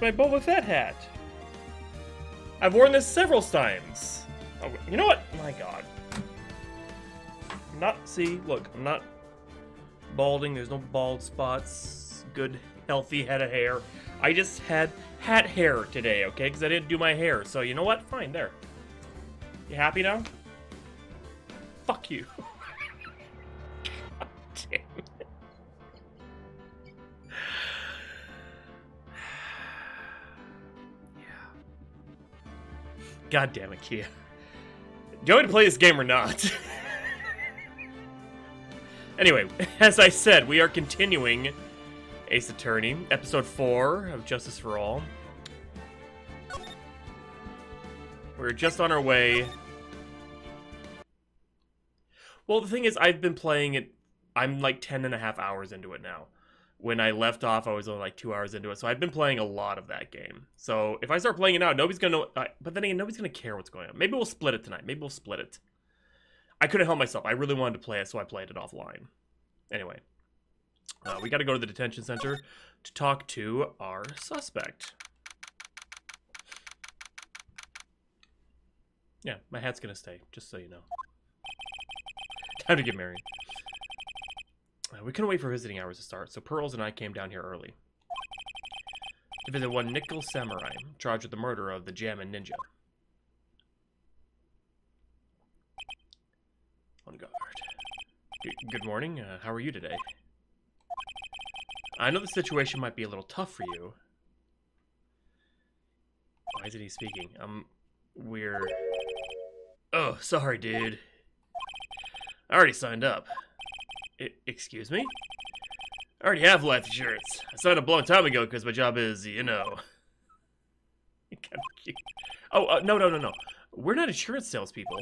It's my Boba Fett hat. I've worn this several times. Oh, you know what? My God. See, look, I'm not balding. There's no bald spots. Good, healthy head of hair. I just had hat hair today, okay? Because I didn't do my hair. So, you know what? Fine, there. You happy now? Fuck you. God damn it. Yeah. God damn it, Kia. Do you want me to play this game or not? Anyway, as I said, we are continuing Ace Attorney, episode 4 of Justice for All. We're just on our way. Well, the thing is, I've been playing it, I'm like 10.5 hours into it now. When I left off, I was only like 2 hours into it, so I've been playing a lot of that game. So if I start playing it now, nobody's gonna know, but then again, nobody's gonna care what's going on. Maybe we'll split it tonight, maybe we'll split it. I couldn't help myself, I really wanted to play it, so I played it offline. Anyway, we gotta go to the detention center to talk to our suspect. Yeah, my hat's gonna stay, just so you know. Time to get married. We couldn't wait for visiting hours to start, so Pearls and I came down here early to visit one Nickel Samurai, charged with the murder of the Jammin' Ninja. On guard. Good morning, how are you today? I know the situation might be a little tough for you. Why isn't he speaking? We're... Oh, sorry, dude. I already signed up. Excuse me? I already have life insurance. I signed up a long time ago because my job is, you know... Oh, no. We're not insurance salespeople.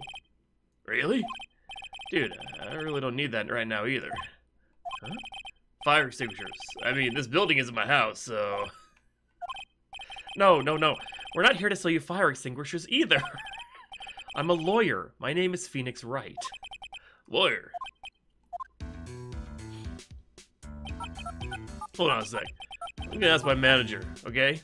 Really? Dude, I really don't need that right now either. Huh? Fire extinguishers. I mean, this building isn't my house, so... No. We're not here to sell you fire extinguishers either. I'm a lawyer. My name is Phoenix Wright. Lawyer? Hold on a sec. I'm gonna ask my manager, okay?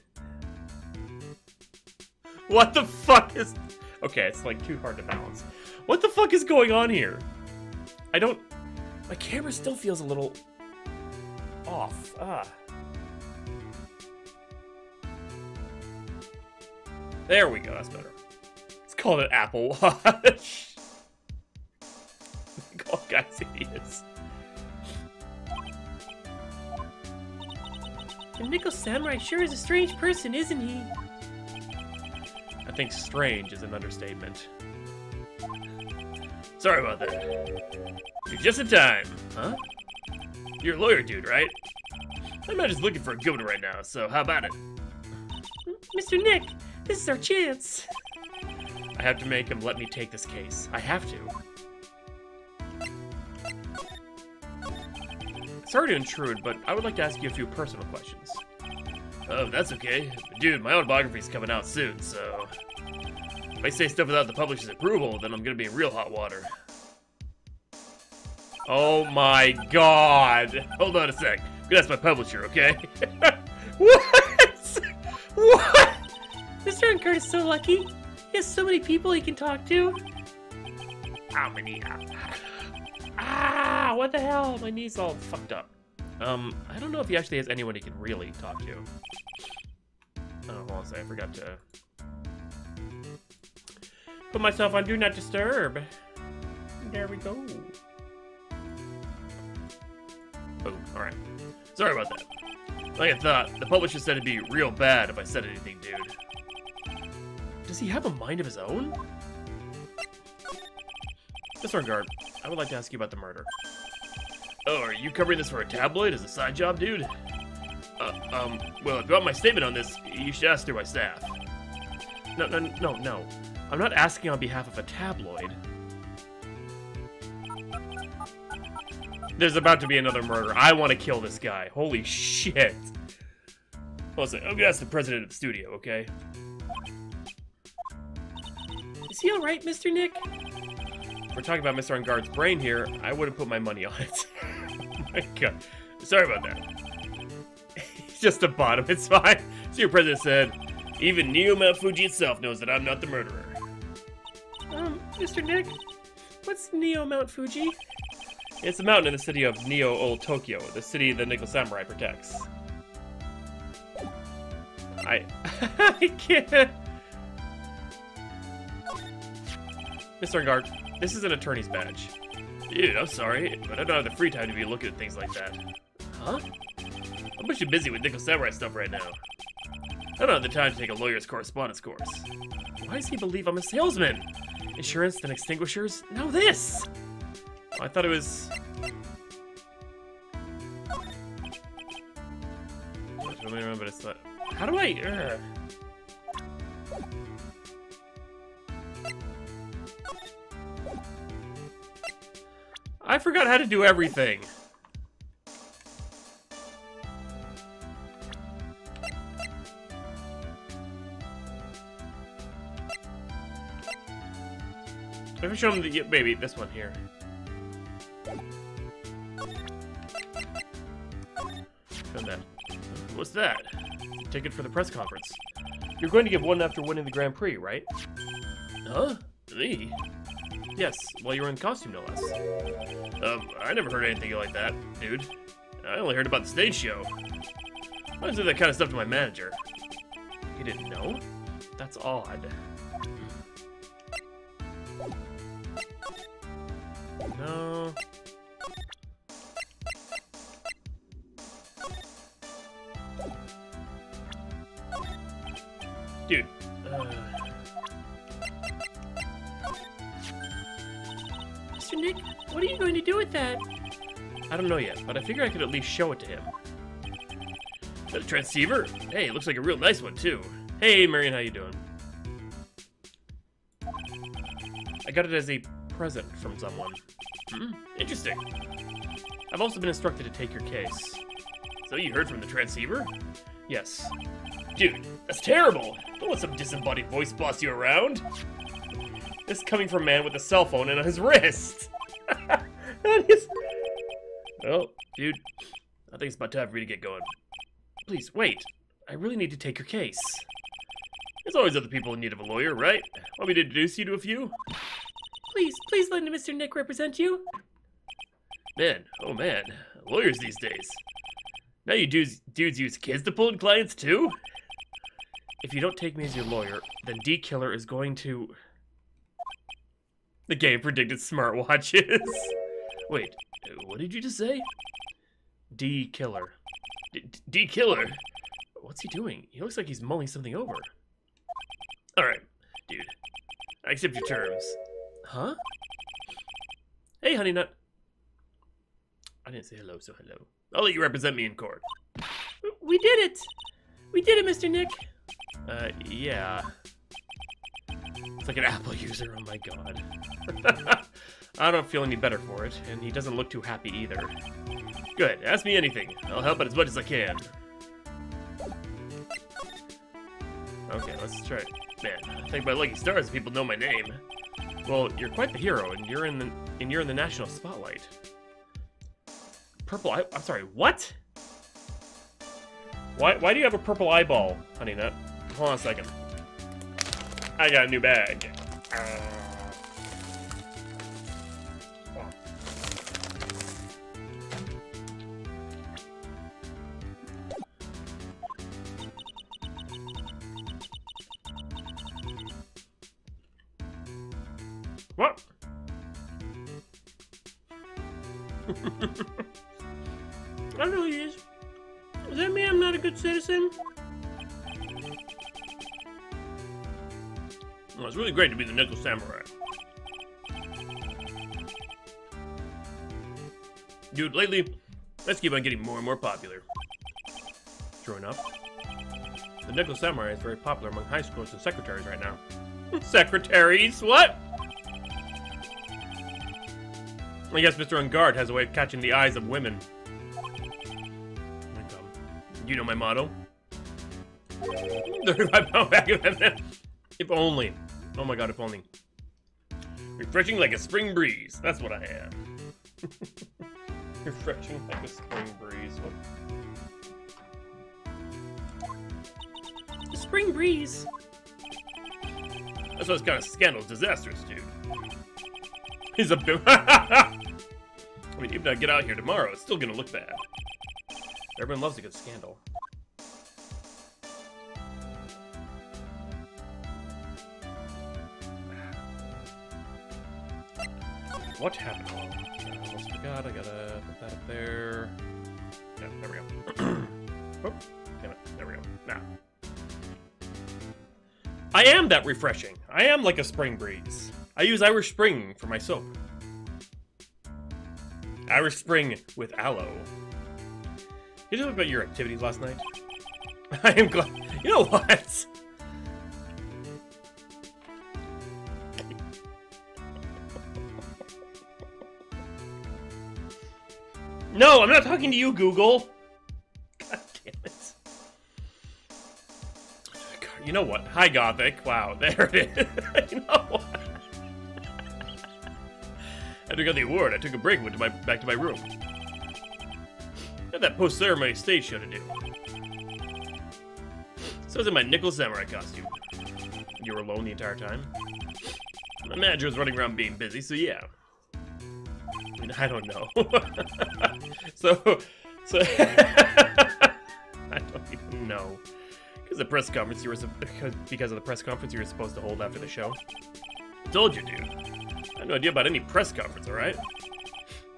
What the fuck is... Okay, it's like too hard to balance. What the fuck is going on here? I don't... My camera still feels a little... off. There we go, that's better. Let's call it Apple Watch. Call guys idiots. The Nickel Samurai sure is a strange person, isn't he? I think strange is an understatement. Sorry about that. You're just in time. Huh? You're a lawyer dude, right? I'm not just looking for a good one right now, so how about it? Mr. Nick, this is our chance. I have to make him let me take this case. I have to. Sorry to intrude, but I would like to ask you a few personal questions. Oh, that's okay. Dude, my autobiography's coming out soon, so... If I say stuff without the publisher's approval, then I'm gonna be in real hot water. Oh my god! Hold on a sec. I'm gonna ask my publisher, okay? What? What? Mr. Uncard is so lucky. He has so many people he can talk to. How many? What the hell? My knee's all fucked up. I don't know if he actually has anyone he can really talk to. Oh, hold on a second. I forgot to put myself on Do Not Disturb. There we go. Boom. Alright. Sorry about that. Like I thought, the publisher said it'd be real bad if I said anything, dude. Does he have a mind of his own? Disregard. I would like to ask you about the murder. Oh, are you covering this for a tabloid as a side job, dude? Well, if you want my statement on this, you should ask through my staff. No. I'm not asking on behalf of a tabloid. There's about to be another murder. I want to kill this guy. Holy shit. Listen, I'm gonna ask the president of the studio, okay? Is he alright, Mr. Nick? We're talking about Mr. Unguard's brain here. I wouldn't put my money on it. Oh my god. Sorry about that. He's just a bottom, it's fine. So your president said, even Neo Mount Fuji itself knows that I'm not the murderer. Mr. Nick, what's Neo Mount Fuji? It's a mountain in the city of Neo Old Tokyo, the city the Nickel Samurai protects. I can't. Mr. Guard, this is an attorney's badge. Dude, I'm sorry, but I don't have the free time to be looking at things like that. Huh? I'm much too busy with Nickel Samurai stuff right now. I don't have the time to take a lawyer's correspondence course. Why does he believe I'm a salesman? Insurance, then extinguishers, now this! Oh, I thought it was... Let me remember this. How do I... I forgot how to do everything. Let me show him the maybe this one here. Show him that. What's that? Ticket for the press conference. You're going to give one after winning the Grand Prix, right? Huh? Me? Yes, while you were in costume, no less. I never heard anything like that, dude. I only heard about the stage show. I don't do that kind of stuff to my manager. You didn't know? That's odd. No. Dude. Mr. Nick, what are you going to do with that? I don't know yet, but I figure I could at least show it to him. Is that a transceiver? Hey, it looks like a real nice one, too. Hey, Marion, how you doing? I got it as a present from someone. Interesting. I've also been instructed to take your case. So you heard from the transceiver? Yes. Dude, that's terrible! Don't let some disembodied voice boss you around! This is coming from a man with a cell phone and on his wrist! That is... Well, dude, I think it's about time for me to get going. Please, wait. I really need to take your case. There's always other people in need of a lawyer, right? Want me to introduce you to a few? Please let Mr. Nick represent you. Man, oh man, lawyers these days. Now you dudes use kids to pull in clients too? If you don't take me as your lawyer, then D-Killer is going to... The game predicted smartwatches. Wait, what did you just say? D-Killer. D-Killer? What's he doing? He looks like he's mulling something over. Alright, dude. I accept your terms. Huh? Hey, Honey Nut. I didn't say hello, so hello. I'll let you represent me in court. We did it! We did it, Mr. Nick! Yeah. It's like an Apple user, oh my god. I don't feel any better for it, and he doesn't look too happy either. Good, ask me anything. I'll help out as much as I can. Okay, let's try it. Man, I think my lucky stars people know my name. Well, you're quite the hero, and you're in the national spotlight. Purple eye... I'm sorry, what? Why do you have a purple eyeball, Honey Nut? Hold on a second. I got a new bag. What? I don't know who he is. Does that mean I'm not a good citizen? Well, it's really great to be the Nickel Samurai. Dude, lately, let's keep on getting more and more popular. True enough. The Nickel Samurai is very popular among high schools and secretaries right now. Secretaries? What? I guess Mr. Ungard has a way of catching the eyes of women. You know my motto? 35-pound bag of M&Ms. If only. Oh my god, if only. Refreshing like a spring breeze. That's what I am. Refreshing like a spring breeze. spring breeze. That's why this kind of scandal is disastrous, dude. He's a bit. I mean, even if I get out here tomorrow, it's still gonna look bad. Everyone loves a good scandal. What happened? I almost forgot. I gotta put that up there. Yeah, there we go. Oh, damn it. There we go. Now. I am that refreshing. I am like a spring breeze. I use Irish Spring for my soap. Irish Spring with aloe. Can you tell me about your activities last night? I am glad. You know what? No, I'm not talking to you, Google. God damn it. You know what? Hi, Gothic. Wow, there it is. You know what? After I got the award, I took a break and went back to my room. I had that post-ceremony stage show to do. So I was in my nickel samurai costume. You were alone the entire time? My manager was running around being busy, so yeah. I mean, I don't know. so I don't even know. Because of the press conference because of the press conference you were supposed to hold after the show. I told you, dude. I had no idea about any press conference, alright?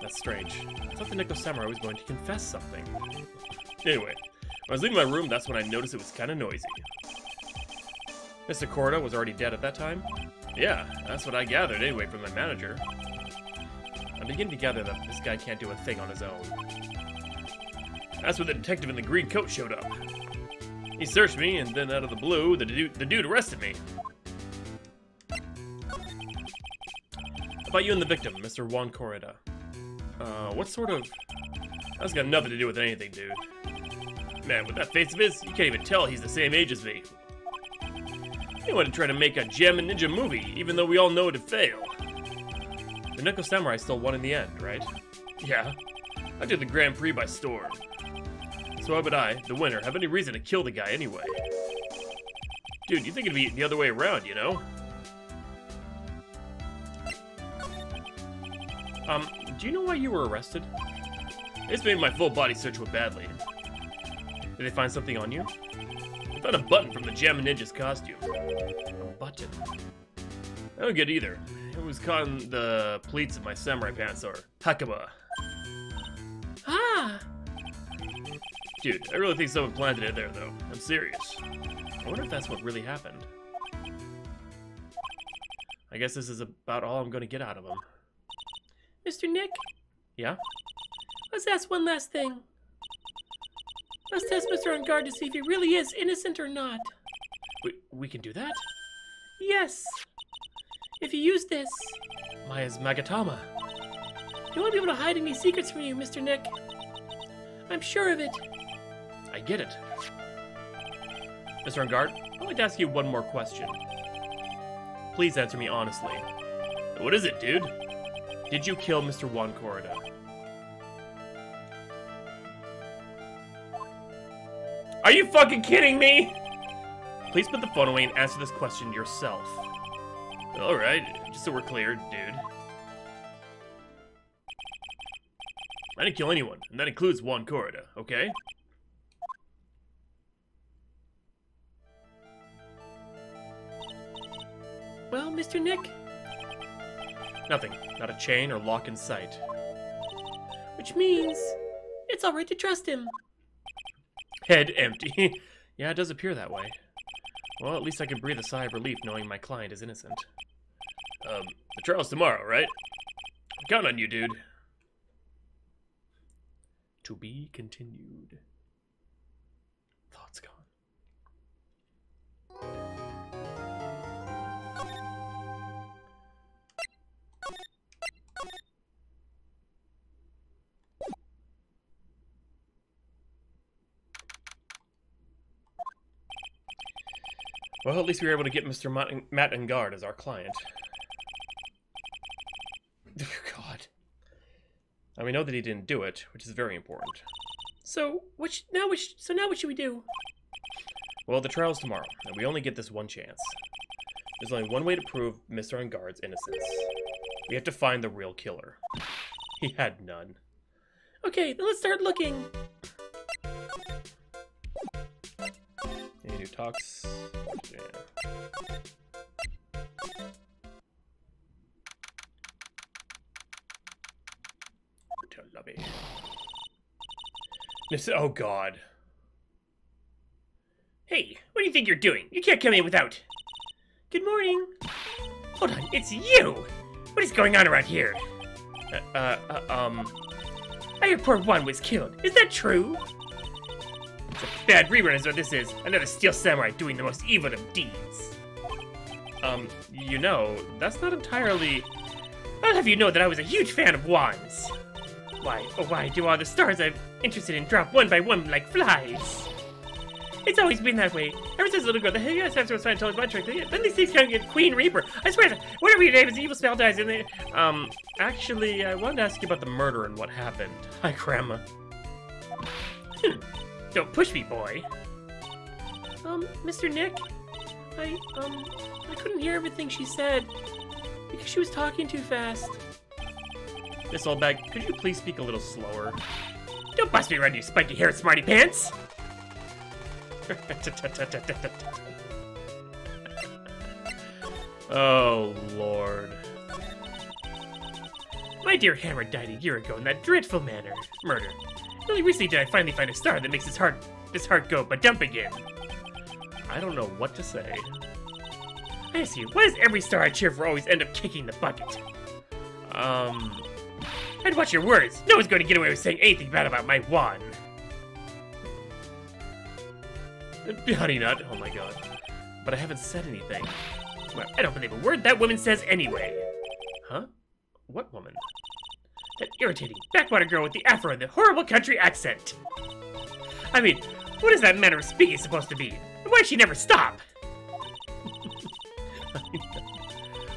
That's strange. I thought the Nickel Samurai was going to confess something. Anyway, when I was leaving my room, that's when I noticed it was kind of noisy. Mr. Corrida was already dead at that time? Yeah, that's what I gathered anyway from my manager. I begin to gather that this guy can't do a thing on his own. That's when the detective in the green coat showed up. He searched me, and then out of the blue, the dude arrested me. About you and the victim, Mr. Juan Corrida. What sort of... That's got nothing to do with anything, dude. Man, with that face of his, you can't even tell he's the same age as me. He wanted to try to make a gem and ninja movie, even though we all know it'd fail. The Nickel Samurai still won in the end, right? Yeah. I took the Grand Prix by storm. So why would I, the winner, have any reason to kill the guy anyway? Dude, you think it'd be the other way around, you know? Do you know why you were arrested? It's made my full body search went badly. Did they find something on you? They found a button from the Gem Ninja's costume. A button? I don't get either. It was caught in the pleats of my samurai pants, or hakama. Ah! Dude, I really think someone planted it there, though. I'm serious. I wonder if that's what really happened. I guess this is about all I'm going to get out of him. Mr. Nick? Yeah? Let's ask one last thing. Let's test Mr. On Guard to see if he really is innocent or not. We can do that? Yes. If you use this, Maya's Magatama. he won't be able to hide any secrets from you, Mr. Nick. I'm sure of it. I get it. Mr. On Guard, I'd like to ask you one more question. Please answer me honestly. What is it, dude? Did you kill Mr. Juan Corrida? Are you fucking kidding me? Please put the phone away and answer this question yourself. Alright, just so we're clear, dude. I didn't kill anyone, and that includes Juan Corrida, okay? Well, Mr. Nick? Nothing. Not a chain or lock in sight. Which means it's alright to trust him. Head empty. Yeah, it does appear that way. Well, at least I can breathe a sigh of relief knowing my client is innocent. The trial's tomorrow, right? Count on you, dude. To be continued. Thoughts gone. Well, at least we were able to get Mr. Matt and Guard as our client. God. And we know that he didn't do it, which is very important. So now what should we do? Well, the trial's tomorrow, and we only get this one chance. There's only one way to prove Mr. Ungard's innocence. We have to find the real killer. He had none. Okay, then let's start looking. Any new talks? Yeah. Lobby. Oh God. Hey, what do you think you're doing? You can't come in without. Good morning. Hold on, it's you. What is going on around here? I heard poor Juan was killed. Is that true? It's a bad rerun is what this is. Another steel samurai doing the most evil of deeds. You know, that's not entirely... I'll have you know that I was a huge fan of Juan's. Why, oh why do all the stars I'm interested in drop one by one like flies? It's always been that way. Ever since a little girl, the hey, yes, was trying to tell us my trick. Then these things can't get Queen Reaper. I swear, whatever your name is, the evil spell dies in there. Actually, I wanted to ask you about the murder and what happened. Hi, Grandma. Don't push me, boy. Mr. Nick, I couldn't hear everything she said because she was talking too fast. Miss Oldbag, could you please speak a little slower? Don't bust me around, you spiky haired smarty pants! Oh, Lord. My dear Hammer died a year ago in that dreadful murder. Only recently did I finally find a star that makes this heart go ba-dump again. I don't know what to say. I ask you, why does every star I cheer for always end up kicking the bucket? I'd watch your words. No one's going to get away with saying anything bad about my Juan. Honey Nut, oh my God. But I haven't said anything. Well, I don't believe a word that woman says anyway. Huh? What woman? That irritating backwater girl with the afro and the horrible country accent. I mean, what is that manner of speaking supposed to be? And why does she never stop?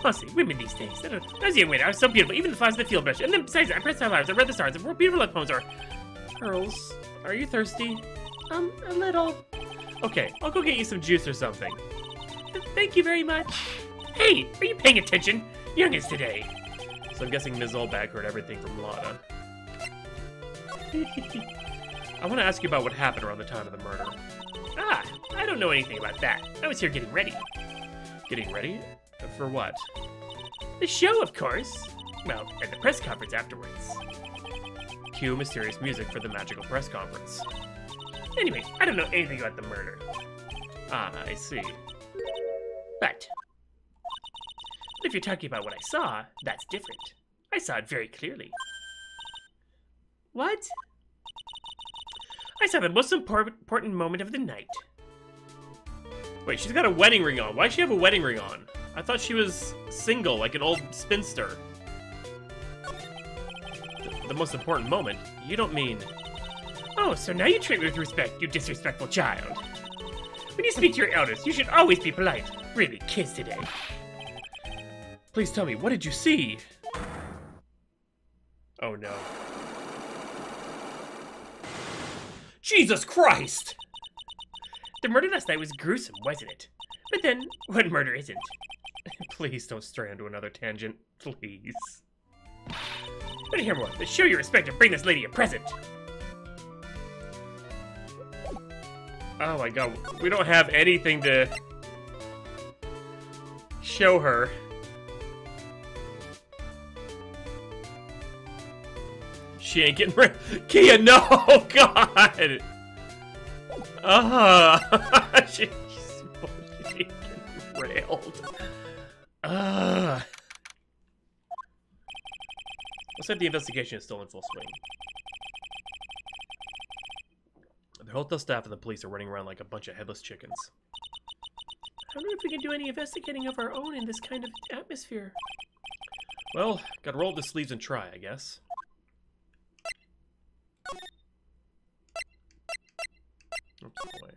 Honestly, women these days. Those young women are so beautiful, even the flowers in the field brush. And then besides that, I pressed my flowers, I read the stars, and wrote beautiful love poems, or... Pearls, are you thirsty? A little. Okay, I'll go get you some juice or something. Thank you very much. Hey, are you paying attention? Youngins today. So I'm guessing Ms. Oldbag heard everything from Lotta. I want to ask you about what happened around the time of the murder. Ah, I don't know anything about that. I was here getting ready. Getting ready? For what? The show, of course. Well, and the press conference afterwards. Cue mysterious music for the magical press conference. Anyway, I don't know anything about the murder. Ah, I see. But if you're talking about what I saw, that's different. I saw it very clearly. What? I saw the most important moment of the night. Wait, she's got a wedding ring on. Why does she have a wedding ring on? I thought she was single, like an old spinster. The most important moment? You don't mean... Oh, so now you treat me with respect, you disrespectful child. When you speak to your elders, you should always be polite. Really, kids today. Please tell me, what did you see? Oh no. Jesus Christ! The murder last night was gruesome, wasn't it? But then, what murder isn't? Please don't stray onto another tangent, please. But hear more. Let's show your respect and bring this lady a present. Oh my God, we don't have anything to show her. She ain't getting rid. Kia, no, God. She's getting railed. Looks like the investigation is still in full swing. The hotel staff and the police are running around like a bunch of headless chickens. I wonder if we can do any investigating of our own in this kind of atmosphere. Well, gotta roll up the sleeves and try, I guess. Oops, boy.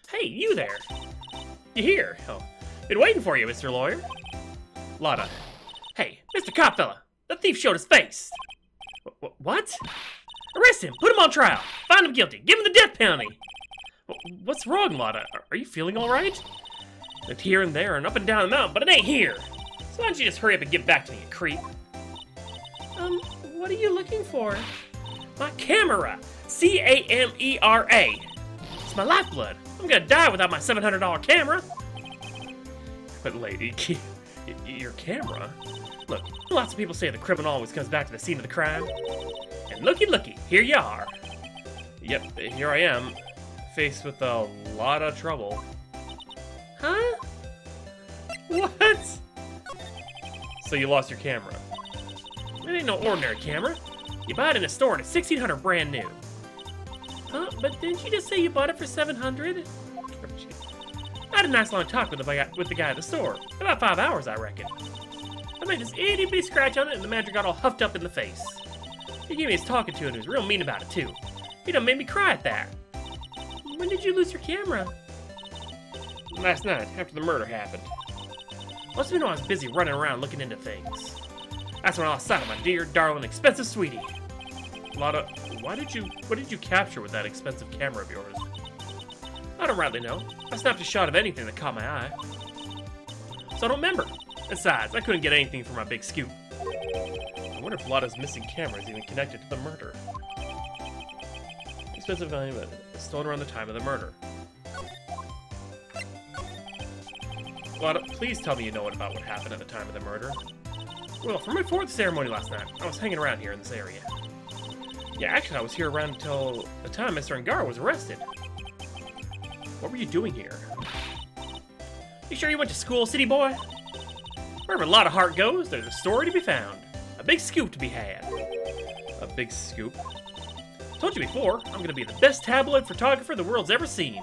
Hey, you there! You here? Oh, been waiting for you, Mr. Lawyer. Lotta. Hey, Mr. Cop fella, the thief showed his face. What? Arrest him! Put him on trial! Find him guilty! Give him the death penalty! What's wrong, Lotta? Are you feeling all right? Looked here and there and up and down the mountain, but it ain't here! So why don't you just hurry up and get back to me, you creep? What are you looking for? My camera! C-A-M-E-R-A! It's my lifeblood! I'm gonna die without my $700 camera! But lady, your camera? Look, lots of people say the criminal always comes back to the scene of the crime. And looky, here you are. Yep, here I am, faced with a lot of trouble. Huh? What? So you lost your camera? It ain't no ordinary camera. You buy it in a store and it's $1,600 brand new. Huh? But didn't you just say you bought it for $700? I had a nice long talk with the guy at the store. About 5 hours, I reckon. I made this itty-bitty scratch on it and the manager got all huffed up in the face. He gave me his talking to and he was real mean about it too. He done made me cry at that. When did you lose your camera? Last night, after the murder happened. Must have been when I was busy running around looking into things. That's when I lost sight of my dear, darling, expensive sweetie. Lotta, what did you capture with that expensive camera of yours? I don't rightly know. I snapped a shot of anything that caught my eye. So I don't remember. Besides, I couldn't get anything for my big scoop. I wonder if Lotta's missing camera is even connected to the murder. Expensive value, but stolen around the time of the murder. Lotta, please tell me you know about what happened at the time of the murder. Well, for my 4th ceremony last night, I was hanging around here in this area. Yeah, actually, I was here around until the time Mr. Angara was arrested. What were you doing here? You sure you went to school, city boy? Wherever a lot of heart goes, there's a story to be found. A big scoop to be had. A big scoop? Told you before, I'm gonna be the best tabloid photographer the world's ever seen.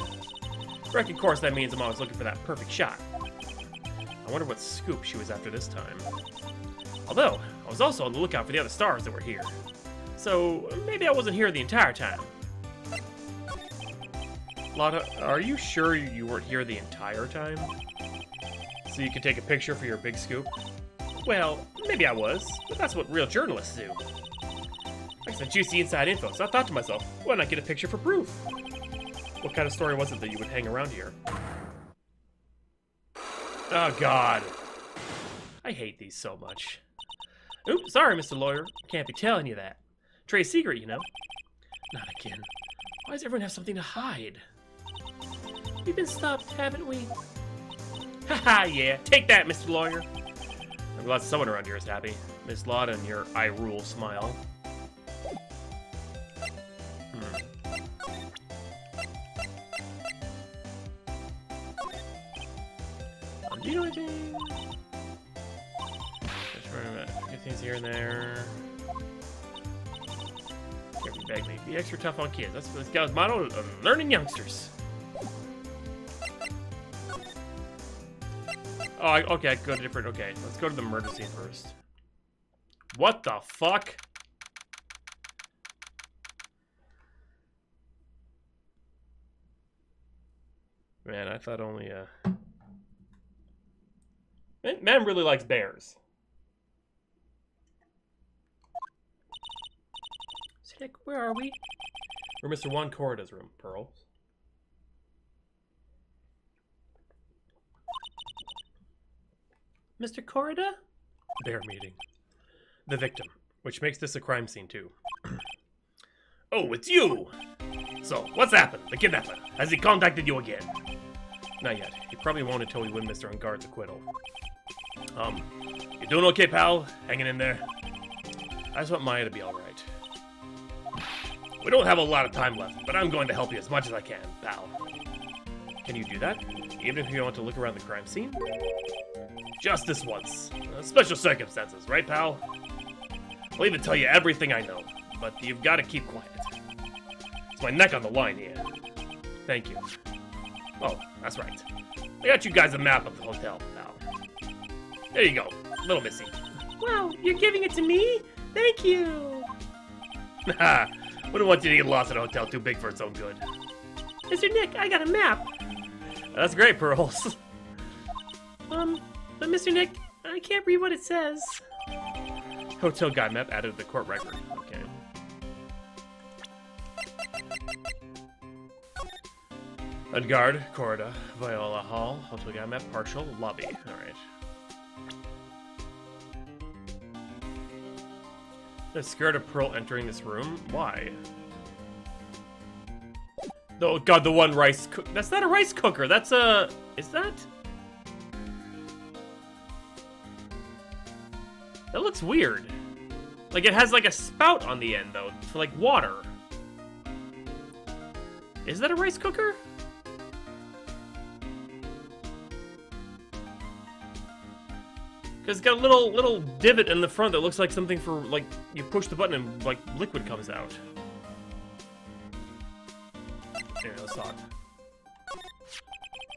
Reckon, of course, that means I'm always looking for that perfect shot. I wonder what scoop she was after this time. Although, I was also on the lookout for the other stars that were here. So, maybe I wasn't here the entire time. Lotta, are you sure you weren't here the entire time? So you could take a picture for your big scoop? Well, maybe I was, but that's what real journalists do. Like some juicy inside info, so I thought to myself, why not get a picture for proof? What kind of story was it that you would hang around here? Oh, God. I hate these so much. Oops, sorry, Mr. Lawyer. Can't be telling you that. Trade secret, you know. Not again. Why does everyone have something to hide? We've been stopped, haven't we? Haha, yeah. Take that, Mr. Lawyer. I'm glad someone around here is happy. Miss Lotta and your I rule smile. Do you know anything? Just remember, get things here and there. Careful, beg me. Be extra tough on kids. That's this guy's motto of learning youngsters. Oh, okay, I go to different. Okay, let's go to the murder scene first. What the fuck? Man, I thought only Man really likes bears. Sick, where are we? We're Mr. Juan Corrida's room, Pearl. Mr. Corrida? Bear meeting. The victim, which makes this a crime scene too. Oh, it's you! So, what's happened? The kidnapper, has he contacted you again? Not yet. He probably won't until we win Mr. Angara's acquittal. You doing okay, pal? Hanging in there? I just want Maya to be alright. We don't have a lot of time left, but I'm going to help you as much as I can, pal. Can you do that? Even if you want to look around the crime scene? Just this once. Special circumstances, right, pal? I'll even tell you everything I know, but you've got to keep quiet. It's my neck on the line here. Thank you. Oh, that's right. I got you guys a map of the hotel, pal. There you go, little missy. Wow, you're giving it to me? Thank you! Haha, wouldn't want you to get lost at a hotel too big for its own good. Mr. Nick, I got a map. That's great, Pearls. But Mr. Nick, I can't read what it says. Hotel guide map added to the court record. Okay. And guard, Corrida, Viola Hall, Hotel Gamet, partial, lobby. Alright. I'm scared of Pearl entering this room? Why? Oh god, the one rice cook. That's not a rice cooker, that's a... Is that? That looks weird. Like, it has like a spout on the end, though, for like water. Is that a rice cooker? Because it's got a little divot in the front that looks like something for, like, you push the button and, like, liquid comes out. Here, let's talk.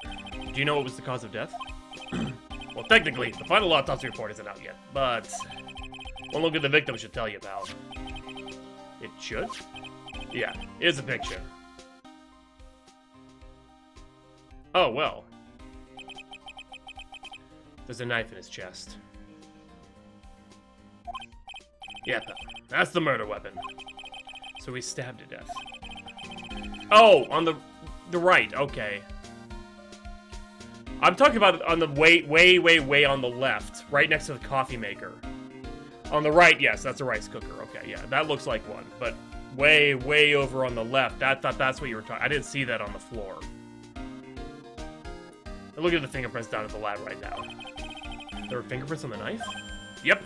Do you know what was the cause of death? Well, technically, the final autopsy report isn't out yet, but one look at the victim should tell you, pal. It should? Yeah, here's a picture. Oh, well. There's a knife in his chest. Yeah, pal. That's the murder weapon. So he's stabbed to death. Oh, on the right. Okay. I'm talking about on the way on the left, right next to the coffee maker. On the right, yes, that's a rice cooker. Okay, yeah, that looks like one. But way over on the left, I thought that's what you were talking. I didn't see that on the floor. Look at the fingerprints down at the lab right now. There are fingerprints on the knife? Yep.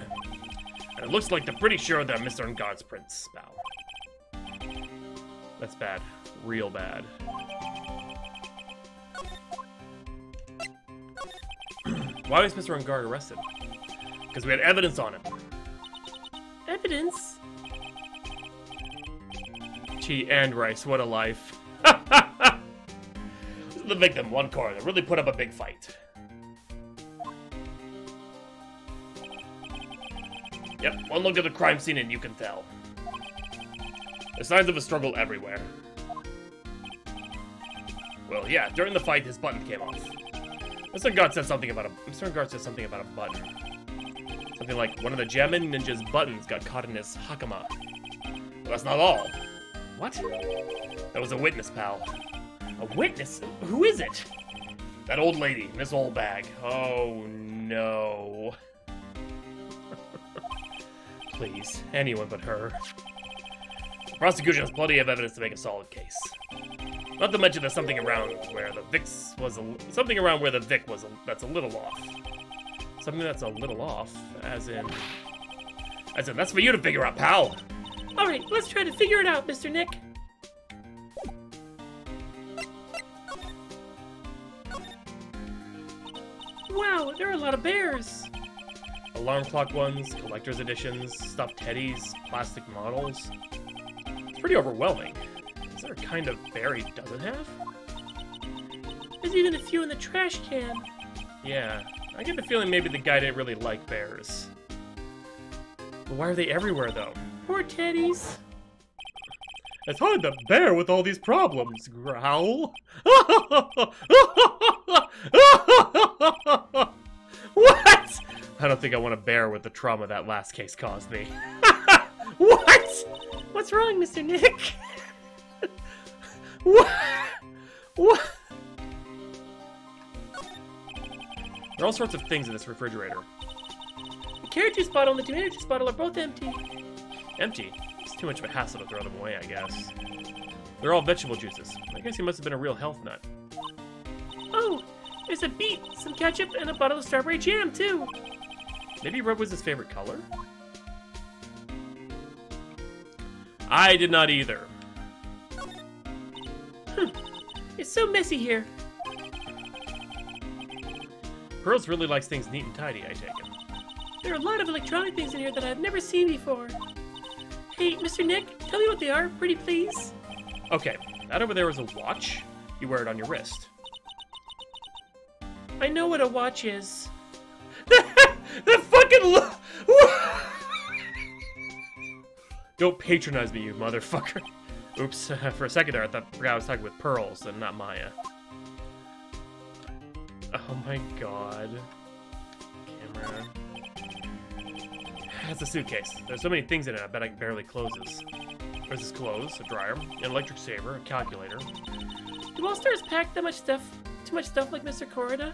And it looks like they're pretty sure they're Mr. Ngard's prints, pal. That's bad. Real bad. Why was Mr. Ngard arrested? Because we had evidence on him. Evidence? Gee, and rice, what a life. The victim, one corner, really put up a big fight. Yep, one look at the crime scene and you can tell. There's signs of a struggle everywhere. Well, yeah, during the fight, his button came off. Mr. Ngard said something about a button. Something like one of the Gemin ninja's buttons got caught in his hakama. But that's not all. What? That was a witness, pal. A witness? Who is it? That old lady in this old bag. Oh, no. Please, anyone but her. The prosecution has plenty of evidence to make a solid case. Not to mention there's something around where the Vic was that's a little off. Something that's a little off, as in that's for you to figure out, pal. All right, let's try to figure it out, Mr. Nick. Wow, there are a lot of bears. Alarm clock ones, collector's editions, stuffed teddies, plastic models. It's pretty overwhelming. Is there a kind of bear he doesn't have? There's even a few in the trash can. Yeah, I get the feeling maybe the guy didn't really like bears. But why are they everywhere, though? Poor teddies. It's hard to bear with all these problems, Growl. What? I don't think I want to bear with the trauma that last case caused me. What? What's wrong, Mr. Nick? What? What? There are all sorts of things in this refrigerator. The carrot juice bottle and the tomato juice bottle are both empty. Empty? It's too much of a hassle to throw them away, I guess. They're all vegetable juices. I guess he must have been a real health nut. Oh, there's a beet, some ketchup, and a bottle of strawberry jam, too. Maybe red was his favorite color? I did not either. It's so messy here. Pearls really likes things neat and tidy, I take it. There are a lot of electronic things in here that I've never seen before. Hey, Mr. Nick, tell me what they are, pretty please. Okay, that over there is a watch. You wear it on your wrist. I know what a watch is. That fucking Don't patronize me, you motherfucker. Oops, for a second there I forgot I was talking with Pearls and not Maya. Oh my god. Camera. That's a suitcase. There's so many things in it, I bet it barely closes. There's this clothes, a dryer, an electric saver, a calculator. Do all stores pack that much stuff? Too much stuff like Mr. Corrida?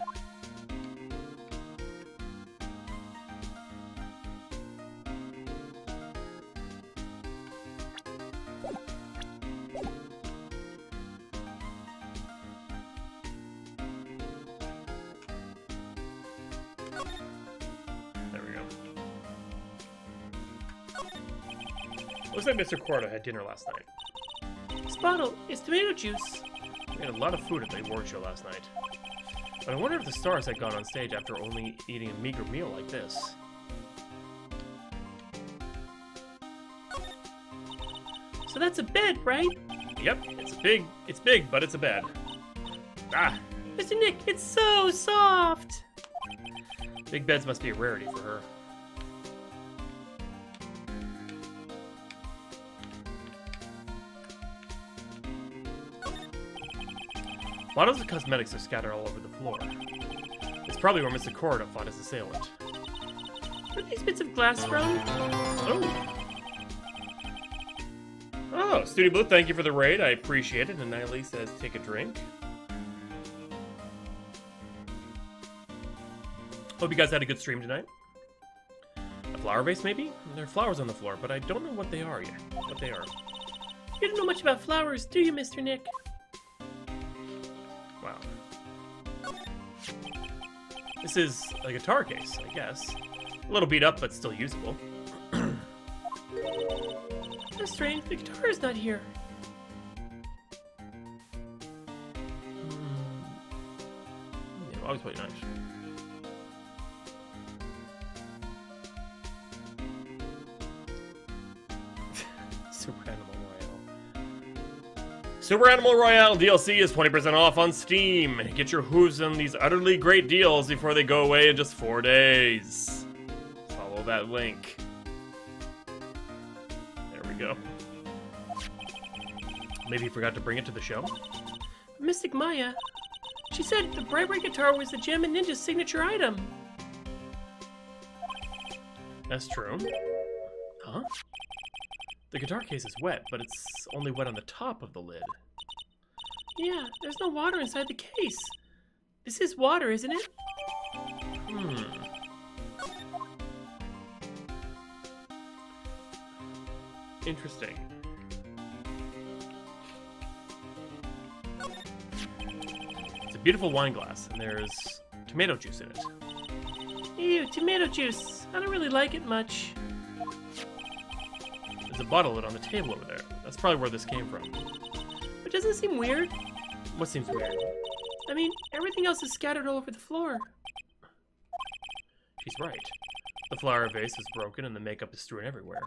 There we go. Looks like Mr. Corrida had dinner last night. This bottle is tomato juice. We had a lot of food at the award show last night. But I wonder if the stars had gone on stage after only eating a meager meal like this. So that's a bed, right? Yep, it's big, but it's a bed. Ah, Mr. Nick, it's so soft! big beds must be a rarity for her. Bottles of cosmetics are scattered all over the floor. It's probably where Mr. Corrida fought his assailant. Where are these bits of glass from? Oh! Oh, Studio Blue, thank you for the raid. I appreciate it. And Natalie says, take a drink. Hope you guys had a good stream tonight. A flower vase, maybe? There are flowers on the floor, but I don't know what they are yet. What they are. You don't know much about flowers, do you, Mr. Nick? Wow. This is a guitar case, I guess. A little beat up, but still usable. That's strange. The guitar is not here. Yeah, always play nice. Super Animal Royale. Super Animal Royale DLC is 20% off on Steam. Get your hooves on these utterly great deals before they go away in just 4 days. Follow that link. There we go. Maybe you forgot to bring it to the show? Mystic Maya. She said the Bright Red guitar was the Gem and Ninja's signature item. That's true. Huh? The guitar case is wet, but it's only wet on the top of the lid. Yeah, there's no water inside the case. This is water, isn't it? Interesting. It's a beautiful wine glass, and there's tomato juice in it. Ew, tomato juice. I don't really like it much. There's a bottle lid on the table over there. That's probably where this came from. But doesn't it seem weird? What seems weird? I mean, everything else is scattered all over the floor. She's right. The flower vase is broken and the makeup is strewn everywhere.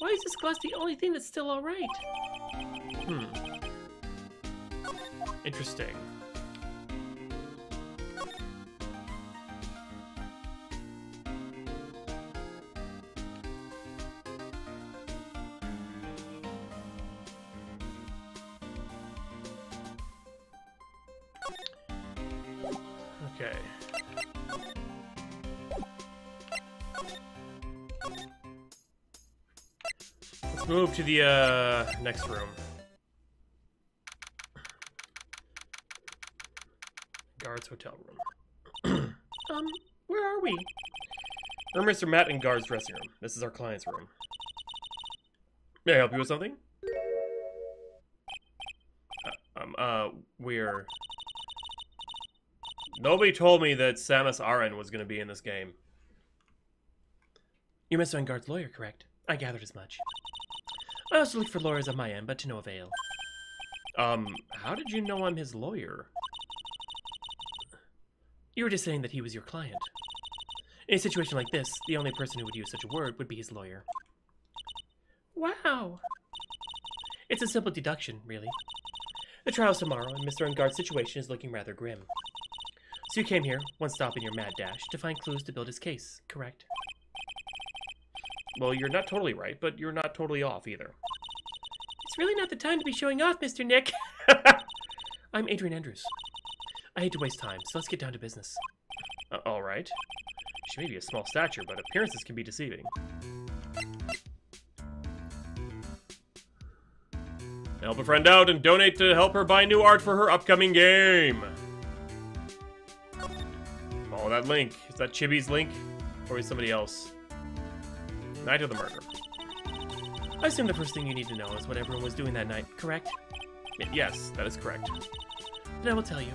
Why is this glass the only thing that's still alright? Interesting. Okay. Let's move to the next room. Guard's hotel room. Where are we? We're Mr. Matt and Guard's dressing room. This is our client's room. May I help you with something? We're... Nobody told me that Samus Aran was going to be in this game. You're Mr. Guard's lawyer, correct? I gathered as much. I also looked for lawyers on my end, but to no avail. How did you know I'm his lawyer? You were just saying that he was your client. In a situation like this, the only person who would use such a word would be his lawyer. Wow! It's a simple deduction, really. The trial's tomorrow, and Mr. Ungard's situation is looking rather grim. So you came here, one stop in your mad dash, to find clues to build his case, correct? Well, you're not totally right, but you're not totally off either. It's really not the time to be showing off, Mr. Nick. I'm Adrian Andrews. I hate to waste time, so let's get down to business. All right. She may be a small stature, but appearances can be deceiving. Help a friend out and donate to help her buy new art for her upcoming game. Follow that link. Is that Chibi's link? Or is somebody else? Night of the murder. I assume the first thing you need to know is what everyone was doing that night, correct? Yes, that is correct. Then I will tell you.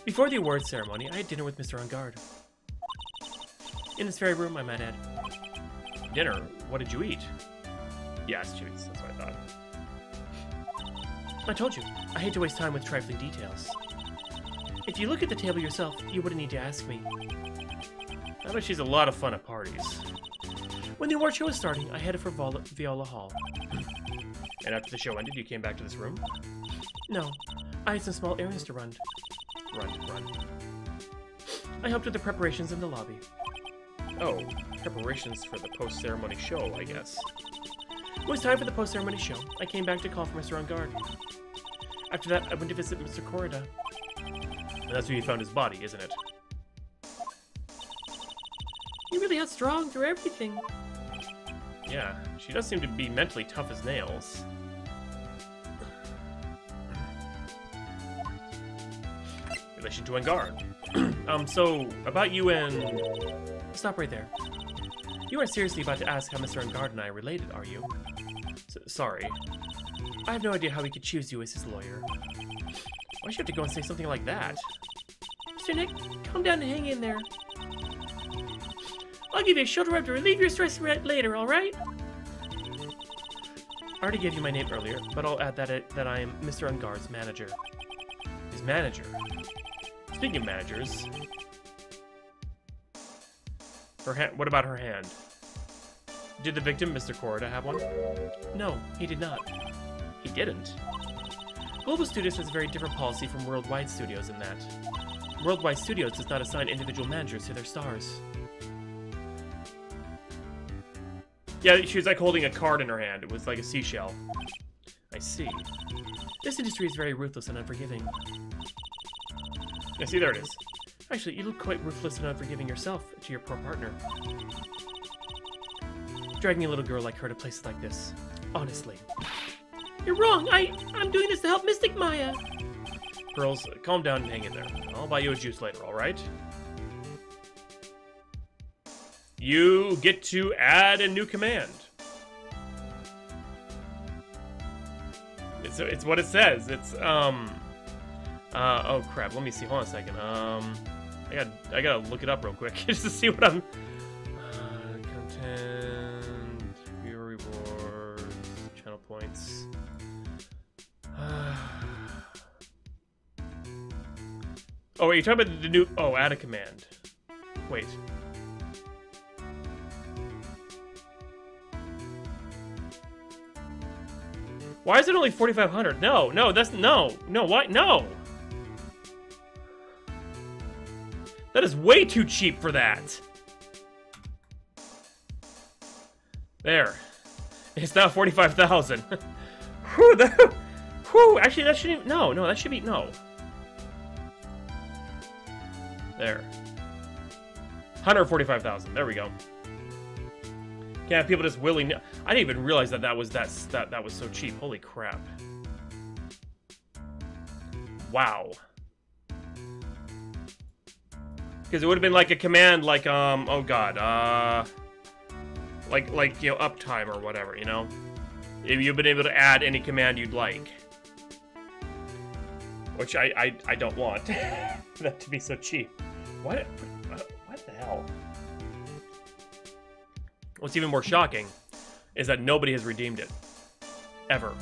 Before the awards ceremony, I had dinner with Mr. Engarde. In this very room, I might add. Dinner? What did you eat? Yes, Chibi's. That's what I thought. I told you, I hate to waste time with trifling details. If you look at the table yourself, you wouldn't need to ask me. I bet she's a lot of fun at parties. When the award show was starting, I headed for Viola Hall. And after the show ended, you came back to this room? No, I had some small errands to run. Run. I helped with the preparations in the lobby. Oh, preparations for the post-ceremony show, I guess. It was time for the post-ceremony show. I came back to call for Mr. Engarde. After that, I went to visit Mr. Corrida. And that's where you found his body, isn't it? He really got strong through everything. Yeah, she does seem to be mentally tough as nails. Relation to Engarde. So, about you and... Stop right there. You aren't seriously about to ask how Mr. Engarde and I are related, are you? Sorry. I have no idea how he could choose you as his lawyer. Why'd you have to go and say something like that? Mr. Nick, calm down and hang in there. I'll give you a shoulder rub to relieve your stress later, alright? I already gave you my name earlier, but I'll add that I am Mr. Engarde's manager. His manager? Speaking of managers... Her hand. What about her hand? Did the victim, Mr. Corrida, have one? No, he did not. He didn't? Global Studios has a very different policy from Worldwide Studios in that. Worldwide Studios does not assign individual managers to their stars. Yeah, she was like holding a card in her hand. It was like a seashell. I see. This industry is very ruthless and unforgiving. Yeah, see, there it is. Actually, you look quite ruthless and unforgiving yourself to your poor partner. Dragging a little girl like her to places like this. Honestly. You're wrong! I'm doing this to help Mystic Maya! Girls, calm down and hang in there. I'll buy you a juice later, alright? You get to add a new command. It's what it says. It's, oh crap, let me see, hold on a second. I gotta look it up real quick just to see what I'm... content, viewer rewards, channel points. Oh, wait, you're talking about the new... Oh, add a command. Wait. Why is it only 4,500? No, that's... No, why? No! That is way too cheap for that. There. It's now 45,000. Whew, whew, actually, that shouldn't... No, that should be... No. There. 145,000. There we go. Can't have people just willing... I didn't even realize that was so cheap. Holy crap. Wow. Because it would have been like a command like, oh god, like, you know, uptime or whatever, you know? If you've been able to add any command you'd like. Which I don't want that to be so cheap. What the hell? What's even more shocking is that nobody has redeemed it. Ever.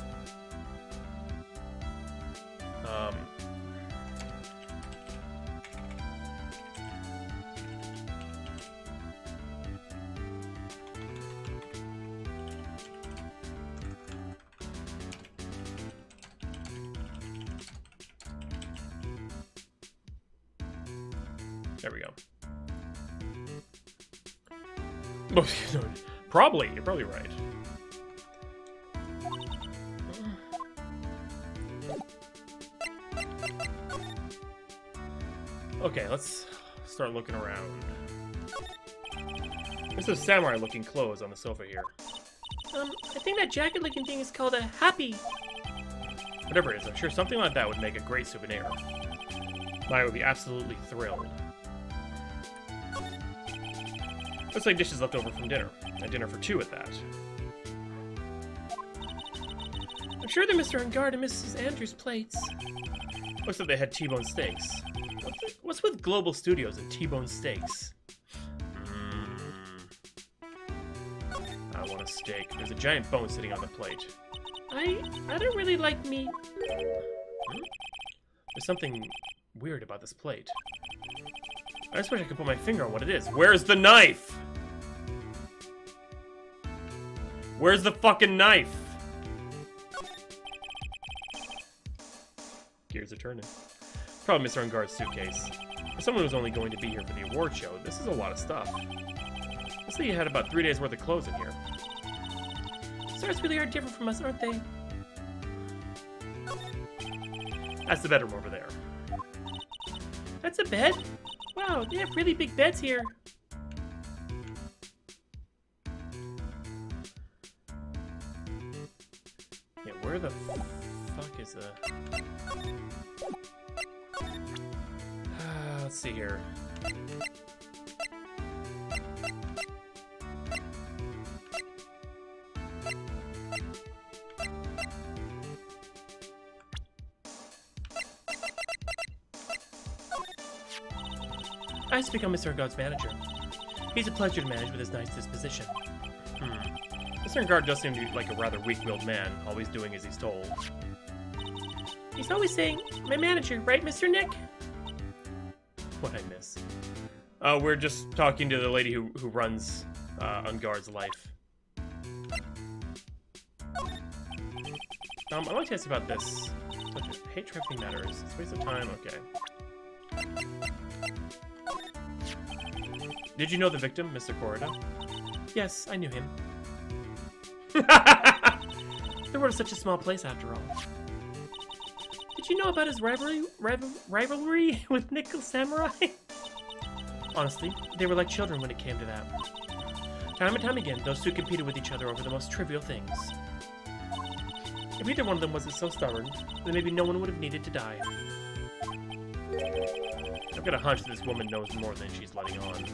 There we go. Probably. You're probably right. Okay, let's start looking around. There's some samurai-looking clothes on the sofa here. I think that jacket-looking thing is called a happy. Whatever it is, I'm sure something like that would make a great souvenir. Maya would be absolutely thrilled. Looks like dishes left over from dinner. A dinner for two at that. I'm sure they're Mr. Ungard and Mrs. Andrews' plates. Looks like they had T-bone steaks. What's with Global Studios and T-bone steaks? I want a steak. There's a giant bone sitting on the plate. I don't really like meat. There's something weird about this plate. I just wish I could put my finger on what it is. Where's the knife? Where's the fucking knife? Gears are turning. Probably Mr. Ungard's suitcase. For someone who's only going to be here for the award show, this is a lot of stuff. Looks like you had about 3 days worth of clothes in here. Stars really are different from us, aren't they? That's the bedroom over there. That's a bed? Wow, they have really big beds here. Yeah, where the fuck is the... let's see here. I used to become Mr. Ungard's manager. He's a pleasure to manage with his nice disposition. Mr. Ungard does seem to be like a rather weak-willed man, always doing as he's told. He's always saying, my manager, right, Mr. Nick? What I miss. We're just talking to the lady who runs Ungard's life. I'd like to ask about this. Hate trafficking matters. It's a waste of time. Okay. Did you know the victim, Mr. Corrida? Yes, I knew him. The world is such a small place after all. Did you know about his rivalry with Nickel Samurai? Honestly, they were like children when it came to that. Time and time again, those two competed with each other over the most trivial things. If either one of them wasn't so stubborn, then maybe no one would have needed to die. I've got a hunch that this woman knows more than she's letting on.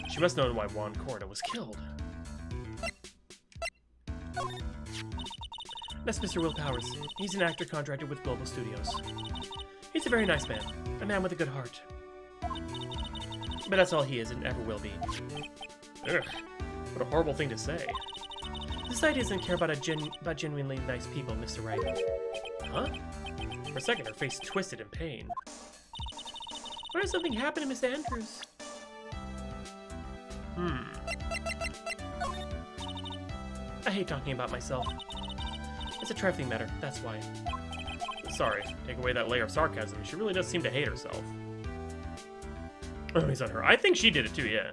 She must know why Juan Corrida was killed. That's Mr. Will Powers. He's an actor contracted with Global Studios. He's a very nice man. A man with a good heart. But that's all he is and ever will be. Ugh. What a horrible thing to say. Society doesn't care about genuinely nice people, Mr. Wright. Huh? For a second, her face twisted in pain. What if something happened to Miss Andrews? I hate talking about myself. It's a trifling matter, that's why. Sorry, take away that layer of sarcasm. She really does seem to hate herself. Oh, he's on her. I think she did it too, yeah.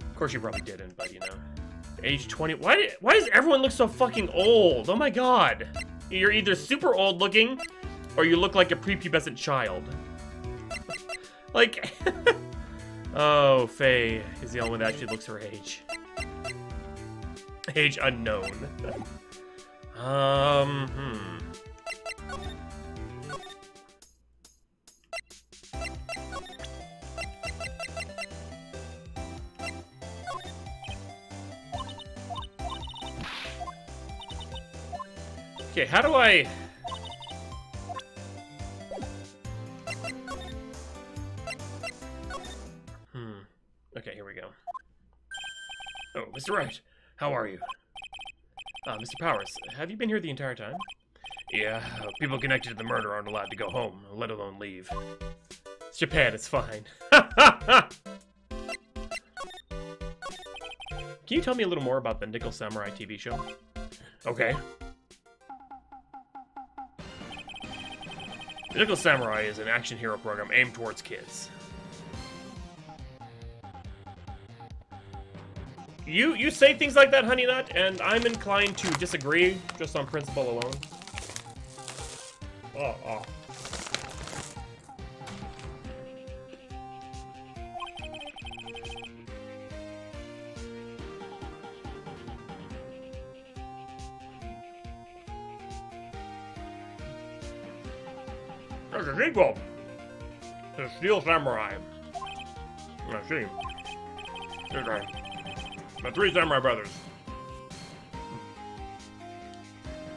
Of course she probably didn't, but you know. Age 20. Why does everyone look so fucking old? Oh my god. You're either super old looking, or you look like a prepubescent child. Like... Oh, Faye is the only one that actually looks her age. Age unknown. Okay, how do I... Okay, here we go. Oh, Mr. Wright, how are you? Mr. Powers, have you been here the entire time? Yeah, people connected to the murder aren't allowed to go home, let alone leave. It's Japan, it's fine. Can you tell me a little more about the Nickel Samurai TV show? Okay. The Nickel Samurai is an action hero program aimed towards kids. You say things like that, Honey Nut, and I'm inclined to disagree, just on principle alone. Oh. There's a sequel. The Steel Samurai. Let's see. Okay. The three Samurai brothers.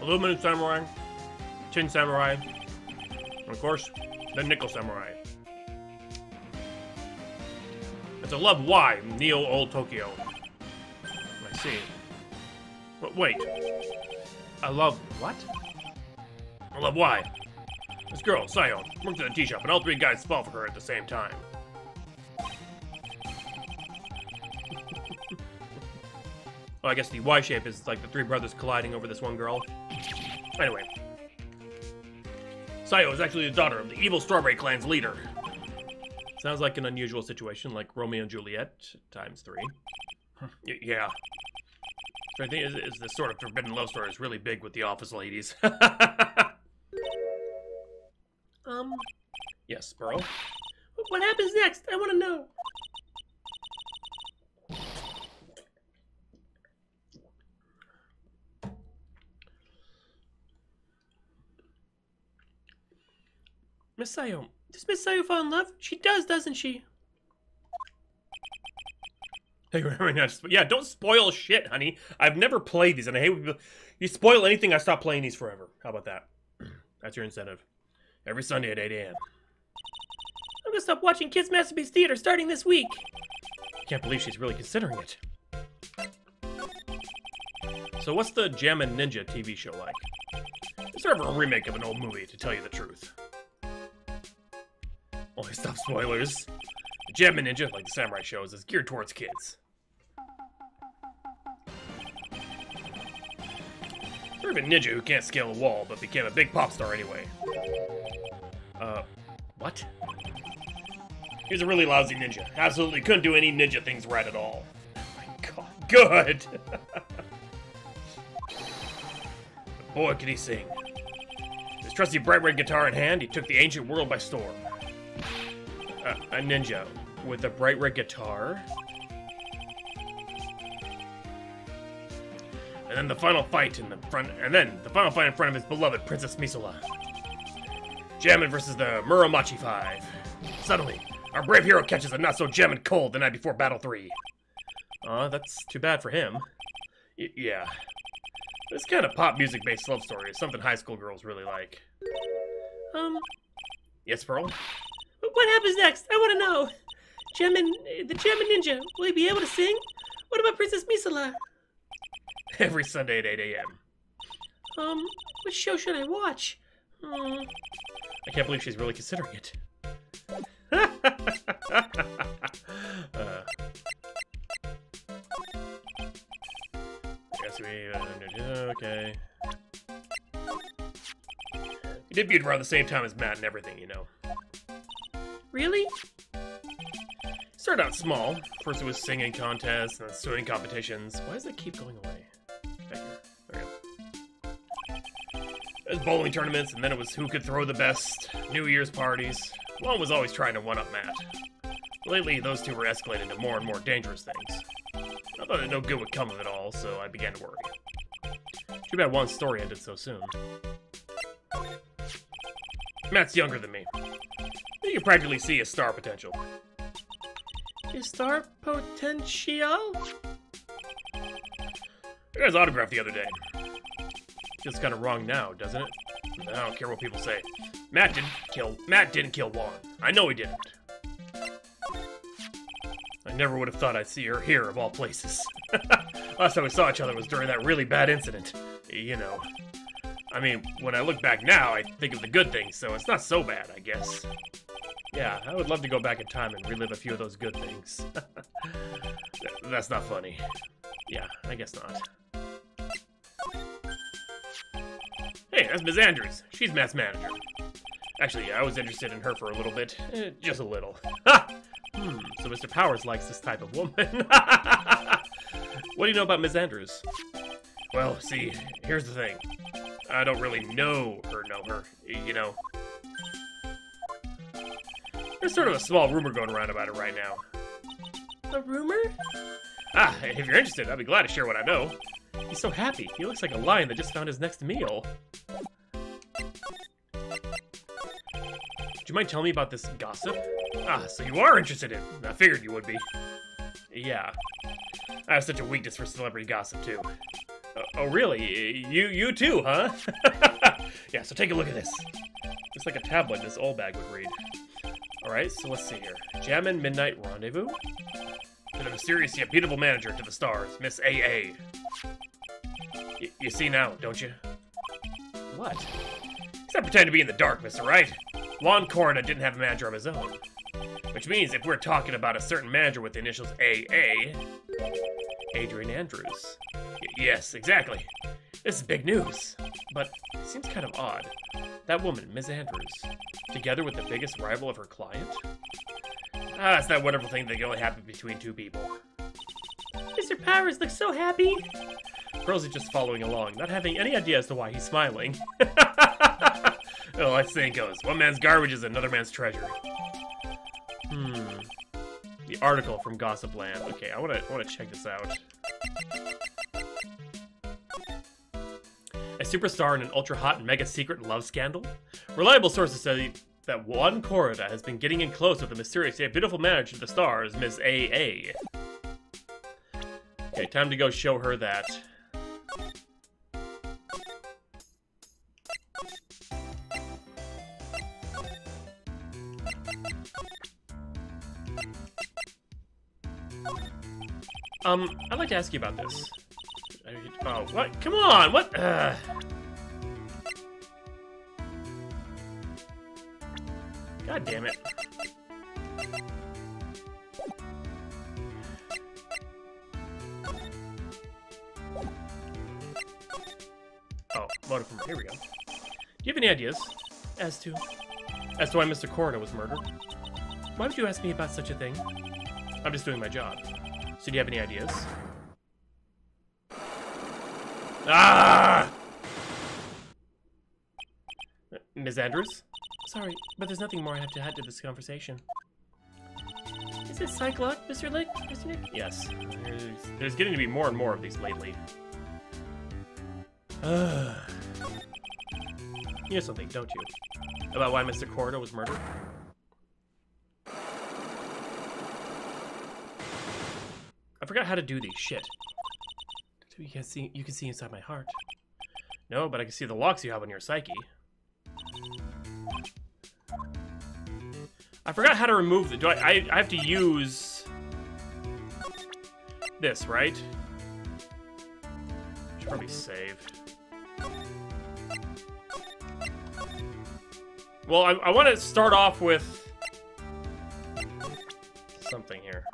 Aluminum Samurai, Tin Samurai, and of course, the Nickel Samurai. It's a Love Y, Neo Old Tokyo. I see. But wait. I love what? I love Y. This girl, Sayo, works at a tea shop, and all three guys fall for her at the same time. Oh, I guess the Y shape is like the three brothers colliding over this one girl. Anyway. Sayo is actually the daughter of the evil Strawberry Clan's leader. Sounds like an unusual situation, like Romeo and Juliet times 3. Yeah. So I think is this sort of forbidden love story is really big with the office ladies. Yes, Pearl? What happens next? I want to know. Miss Sayo. Does Miss Sayo fall in love? She does, doesn't she? Hey, yeah, don't spoil shit, honey. I've never played these, and I hate when people... You spoil anything, I stop playing these forever. How about that? That's your incentive. Every Sunday at 8 a.m. I'm gonna stop watching Kids Masterpiece Theater starting this week. I can't believe she's really considering it. So what's the Jammin' Ninja TV show like? It's sort of a remake of an old movie, to tell you the truth. Only stop spoilers. The Jammin' Ninja, like the samurai shows, is geared towards kids. Sort of a ninja who can't scale a wall, but became a big pop star anyway. What? He was a really lousy ninja. Absolutely couldn't do any ninja things right at all. Oh my god, good! Boy, could he sing. His trusty bright red guitar in hand, he took the ancient world by storm. A ninja with a bright red guitar. And then the final fight in front of his beloved Princess Misula. Jammin' versus the Muromachi 5. Suddenly, our brave hero catches a not-so-jammin' cold the night before Battle 3. Aw, that's too bad for him. Yeah. This kind of pop music-based love story is something high school girls really like. Yes, Pearl? What happens next? I want to know. The Jammin' Ninja, will he be able to sing? What about Princess Misula? Every Sunday at 8 a.m. Which show should I watch? I can't believe she's really considering it. Okay. He debuted around the same time as Matt and everything, you know. Really? Started out small. First it was singing contests and then swimming competitions. Why does it keep going away? Back here. There we go. It was bowling tournaments, and then it was who could throw the best. New Year's parties. Juan was always trying to one-up Matt. Lately, those two were escalating to more and more dangerous things. I thought that no good would come of it all, so I began to worry. Too bad Juan's story ended so soon. Matt's younger than me. You can practically see his star potential. His star potential? I got his autograph the other day. Feels kind of wrong now, doesn't it? I don't care what people say. Matt didn't kill Juan. I know he didn't. I never would have thought I'd see her here, of all places. Last time we saw each other was during that really bad incident. You know. I mean, when I look back now, I think of the good things, so it's not so bad, I guess. Yeah, I would love to go back in time and relive a few of those good things. That's not funny. Yeah, I guess not. Hey, that's Ms. Andrews. She's Matt's manager. Actually, I was interested in her for a little bit. Just a little. So Mr. Powers likes this type of woman. What do you know about Ms. Andrews? Well, see, here's the thing. I don't really know her, you know. There's sort of a small rumor going around about it right now. A rumor? Ah, if you're interested, I'd be glad to share what I know. He's so happy. He looks like a lion that just found his next meal. you mind telling me about this gossip? Ah, so you are interested in. I figured you would be. Yeah. I have such a weakness for celebrity gossip, too. Oh, really? You too, huh? Yeah, so take a look at this. Looks like a tablet this old bag would read. Alright, so let's see here. Jammin' Midnight Rendezvous? To the mysterious yet beautiful manager to the stars, Miss A.A. You see now, don't you? What? He's not pretending to be in the dark, Mr. Wright. Juan Corrida didn't have a manager of his own. Which means if we're talking about a certain manager with the initials AA... Adrian Andrews. Yes, exactly. This is big news. But it seems kind of odd. That woman, Miss Andrews, together with the biggest rival of her client? Ah, it's that wonderful thing that can only happen between two people. Mr. Powers looks so happy. Pearl's just following along, not having any idea as to why he's smiling. Oh, that saying goes, one man's garbage is another man's treasure. The article from Gossip Land. Okay, I wanna check this out. A superstar in an ultra-hot and mega-secret love scandal? Reliable sources say that Juan Corrida has been getting in close with the mysterious yet beautiful manager of the stars, Miss A.A. Okay, time to go show her that. I'd like to ask you about this. Oh, what? Come on, what? God damn it. Oh, motive from here we go. Do you have any ideas as to why Mr. Corrida was murdered? Why would you ask me about such a thing? I'm just doing my job. So do you have any ideas? Ah! Ms. Andrews? Sorry, but there's nothing more I have to add to this conversation. Is this Cyclops, Mr. Lick? Mr. Nick? Yes. There's getting to be more and more of these lately. You know something, don't you? About why Mr. Corrida was murdered? I forgot how to do these. Shit. So you can see inside my heart. No, but I can see the locks you have on your psyche. I forgot how to remove the. I have to use this, right? Should probably save. Well, I want to start off with something here.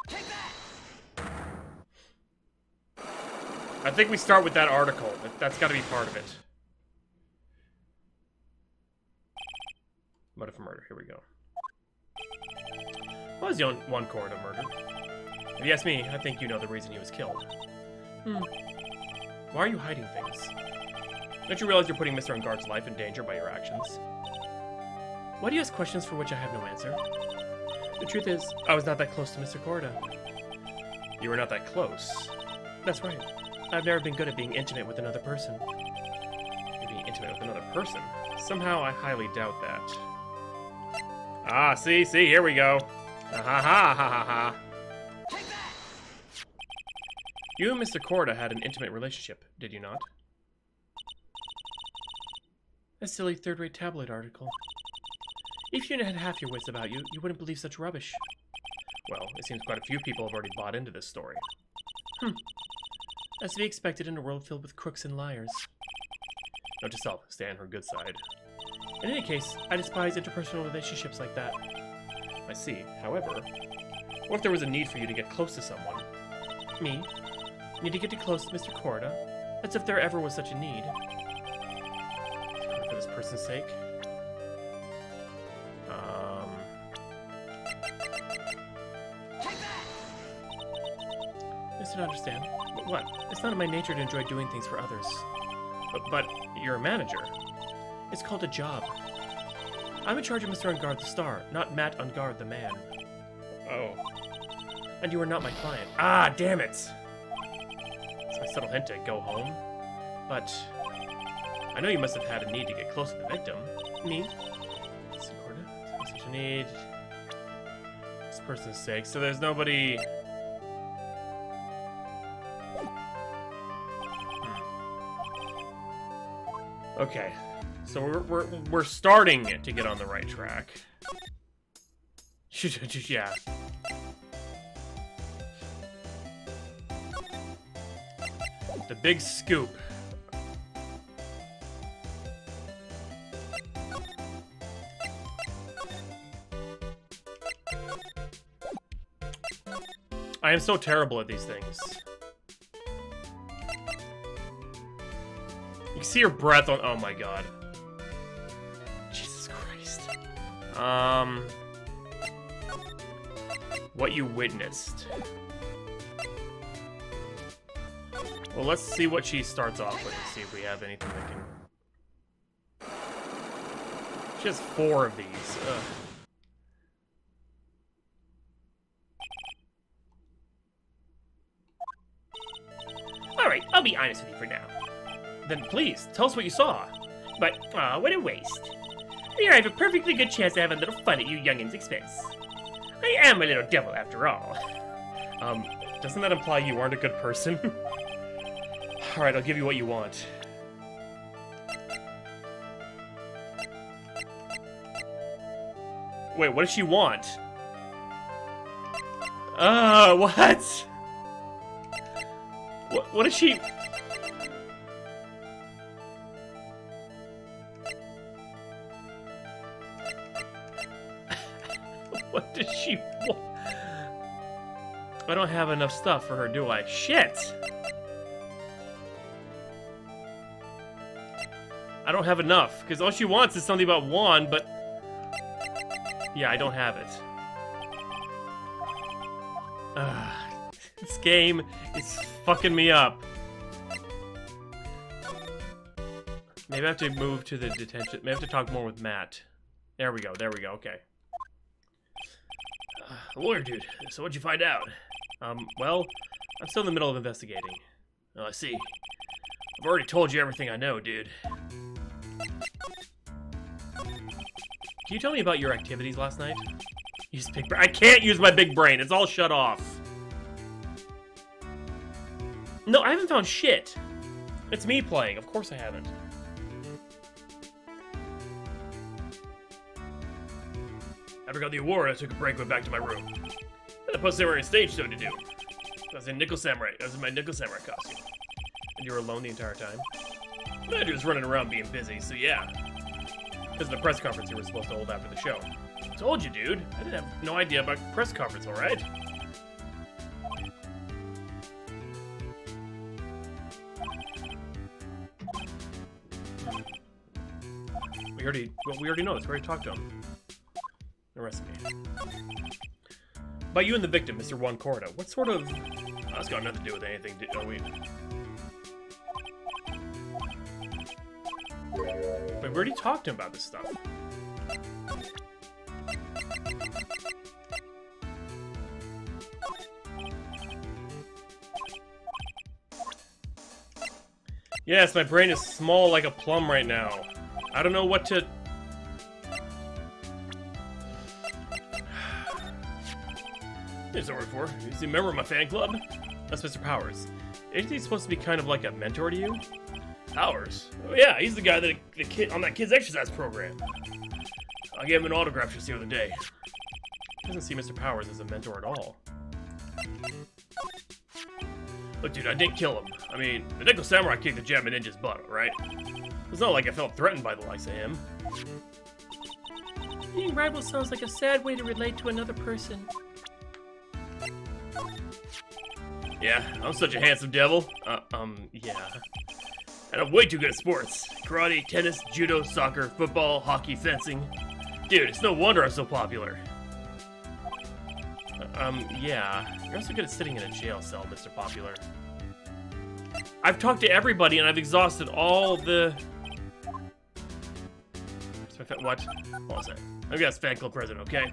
I think we start with that article. That's got to be part of it. Motive for murder. Here we go. Why was Juan Corrida murdered? If you ask me, I think you know the reason he was killed. Why are you hiding things? Don't you realize you're putting Mr. Engarde's life in danger by your actions? Why do you ask questions for which I have no answer? The truth is, I was not that close to Mr. Corrida. You were not that close? That's right. I've never been good at being intimate with another person. Being intimate with another person? Somehow I highly doubt that. Ah, see, here we go. Ha ha ha ha ha. You and Mr. Corrida had an intimate relationship, did you not? A silly third-rate tabloid article. If you had half your wits about you, you wouldn't believe such rubbish. Well, it seems quite a few people have already bought into this story. As to be expected in a world filled with crooks and liars. Note to self, stay on her good side. In any case, I despise interpersonal relationships like that. I see. However, what if there was a need for you to get close to someone? Me? Need to get close to Mr. Corrida? As if there ever was such a need. For this person's sake. I still don't understand. What? It's not in my nature to enjoy doing things for others. But you're a manager. It's called a job. I'm in charge of Mr. Engarde the star, not Matt Engarde the man. Oh. And you are not my client. Ah, damn it! It's my subtle hint to go home. But I know you must have had a need to get close to the victim. Me? Mr. Corrida? Such a need this person's sake. So there's nobody. Okay, so we're starting to get on the right track. Yeah. The big scoop. I am so terrible at these things. You can see your breath on. Oh my god. Jesus Christ. What you witnessed. Well, let's see what she starts off with and see if we have anything that can. She has 4 of these. Ugh. Alright, I'll be honest with you for now. Then please, tell us what you saw. But, aw, what a waste. Here I have a perfectly good chance to have a little fun at you youngins' expense. I am a little devil after all. Doesn't that imply you aren't a good person? Alright, I'll give you what you want. Wait, what does she want? What? What does she... What does she want? I don't have enough stuff for her, do I? Shit! I don't have enough, because all she wants is something about Juan, but... Yeah, I don't have it. This game is fucking me up. Maybe I have to move to the detention. Maybe I have to talk more with Matt. There we go, okay. Lawyer dude, so what'd you find out? Well, I'm still in the middle of investigating. Oh, I see. I've already told you everything I know, dude. Can you tell me about your activities last night? Use big brain. I can't use my big brain. It's all shut off. No, I haven't found shit. It's me playing. Of course I haven't. After I got the award, I took a break, went back to my room. Then I post-samurai stage show to do. I was in Nickel Samurai. I was in my Nickel Samurai costume. And you were alone the entire time? The manager was running around being busy, so yeah. Because of the press conference you were supposed to hold after the show. I told you, dude. I didn't have no idea about press conference, alright? We already know this. We already talked to him. Arrest me. About you and the victim, Mr. Juan Corrida. What sort of... Oh, that's got nothing to do with anything, oh, wait. But we already talked to him about this stuff. Yes, my brain is small like a plum right now. I don't know what to... There's a word for. Is he a member of my fan club? That's Mr. Powers. Isn't he supposed to be kind of like a mentor to you? Powers? Oh yeah, he's the guy that the kid on that kid's exercise program. I gave him an autograph just the other day. Doesn't see Mr. Powers as a mentor at all. Look, dude, I didn't kill him. I mean, the Nickel Samurai kicked the Jabba Ninja's butt, right? It's not like I felt threatened by the likes of him. Being rival sounds like a sad way to relate to another person. Yeah, I'm such a handsome devil. Yeah. And I'm way too good at sports. Karate, tennis, judo, soccer, football, hockey, fencing. Dude, it's no wonder I'm so popular. Yeah. You're also good at sitting in a jail cell, Mr. Popular. I've talked to everybody and I've exhausted all the... What? What was that? I'm gonna ask fan club president, okay?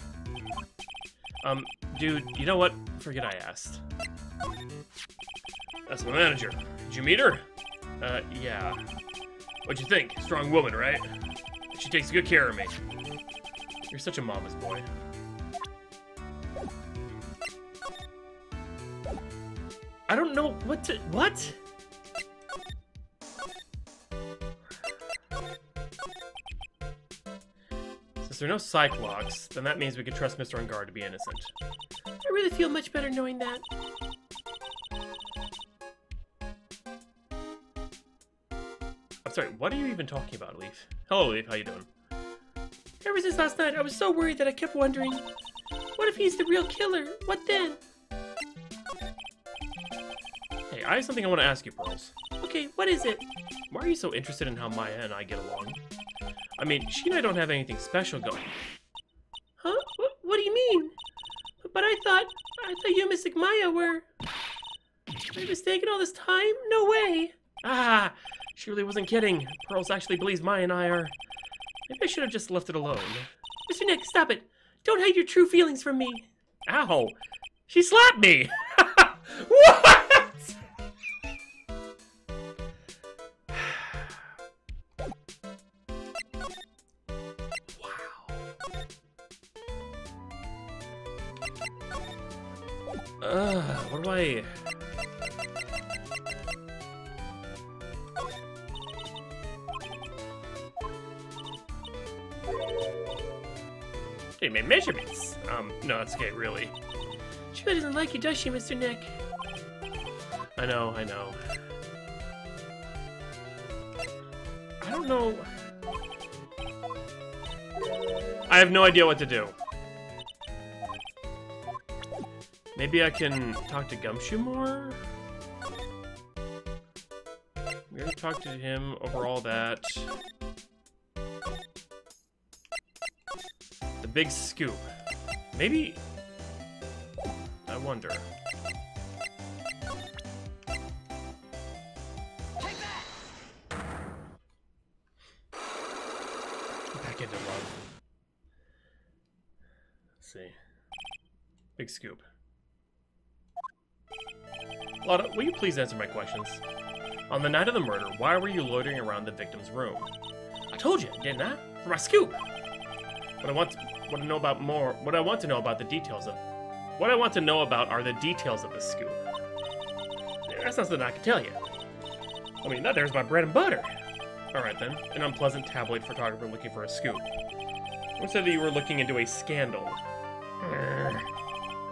Dude, you know what? Forget I asked. That's my manager. Did you meet her? Yeah. What'd you think? Strong woman, right? She takes good care of me. You're such a mama's boy. I don't know what to... What? Since there are no psych locks, then that means we can trust Mr. Unguard to be innocent. I really feel much better knowing that. I'm sorry, what are you even talking about, Leaf? Hello, Leaf, how you doing? Ever since last night, I was so worried that I kept wondering, what if he's the real killer? What then? Hey, I have something I want to ask you, Pearls. Okay, what is it? Why are you so interested in how Maya and I get along? I mean, she and I don't have anything special going. Huh? What do you mean? But I thought you and Miss Maya were... Am I mistaken all this time? No way! Ah! She really wasn't kidding. Pearls actually believes Maya and I are... Maybe I should have just left it alone. Mr. Nick, stop it! Don't hide your true feelings from me! Ow! She slapped me! What?! What do I... Hey, made measurements. No, that's okay, really. She really doesn't like you, does she, Mr. Nick? I know, I know. I don't know... I have no idea what to do. Maybe I can talk to Gumshoe more? We already talked to him over all that. The big scoop. Maybe... I wonder. Back into love. Let's see. Big scoop. Lotta, will you please answer my questions? On the night of the murder, why were you loitering around the victim's room? I told you, didn't I? For my scoop. What I want to know about the details of... What I want to know about are the details of the scoop. That's not something I can tell you. I mean, that there's my bread and butter. Alright then, an unpleasant tabloid photographer looking for a scoop. Who said that you were looking into a scandal?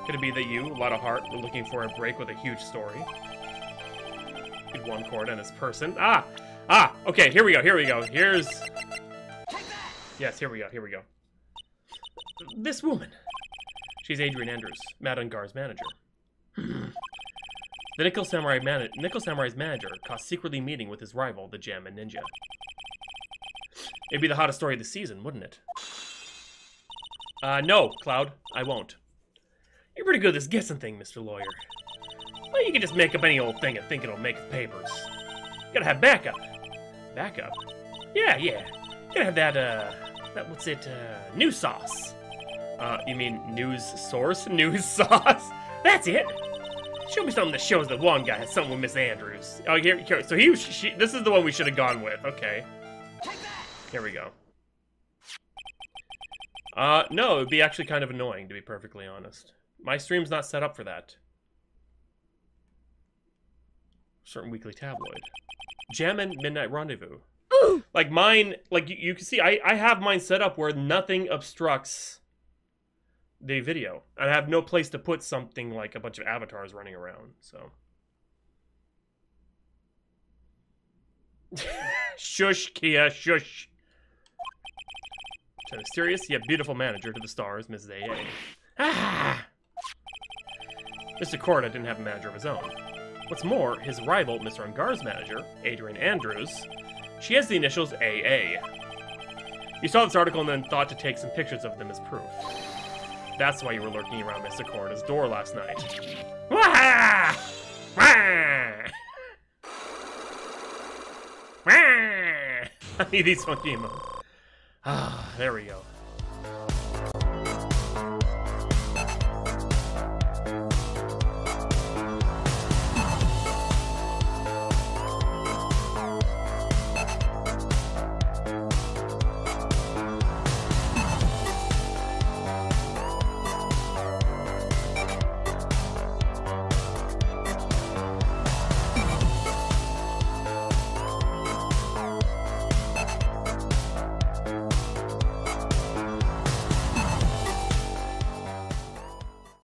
Could it be that you, Lotta Hart, were looking for a break with a huge story? Could Juan Corrida and his person? Okay, here we go. Here's... Yes, here we go. This woman. She's Adrian Andrews, Mad Ungar's manager. The Nickel Samurai's manager caught secretly meeting with his rival, the Jammin Ninja. It'd be the hottest story of the season, wouldn't it? No, Cloud, I won't. You're pretty good at this guessing thing, Mr. Lawyer. Well, you can just make up any old thing and think it'll make the papers. You gotta have backup. Backup? Yeah. You gotta have that news sauce. You mean news source? News sauce? That's it! Show me something that shows that one guy has something with Miss Andrews. Oh, here, so this is the one we should have gone with. Okay. Here we go. No, it would be actually kind of annoying, to be perfectly honest. My stream's not set up for that. Certain weekly tabloid. Jammin' Midnight Rendezvous. Like mine, like you can see, I have mine set up where nothing obstructs the video. And I have no place to put something like a bunch of avatars running around, so. Shush, Kia, shush. To a mysterious yet beautiful manager to the stars, Mrs. A.A. Ah! Mr. Corrida didn't have a manager of his own. What's more, his rival, Mr. Ungar's manager, Adrian Andrews, she has the initials AA. You saw this article and then thought to take some pictures of them as proof. That's why you were lurking around Mr. Corrida's door last night. Wah! Wah! Wah! I need these funky emotes. Ah, there we go.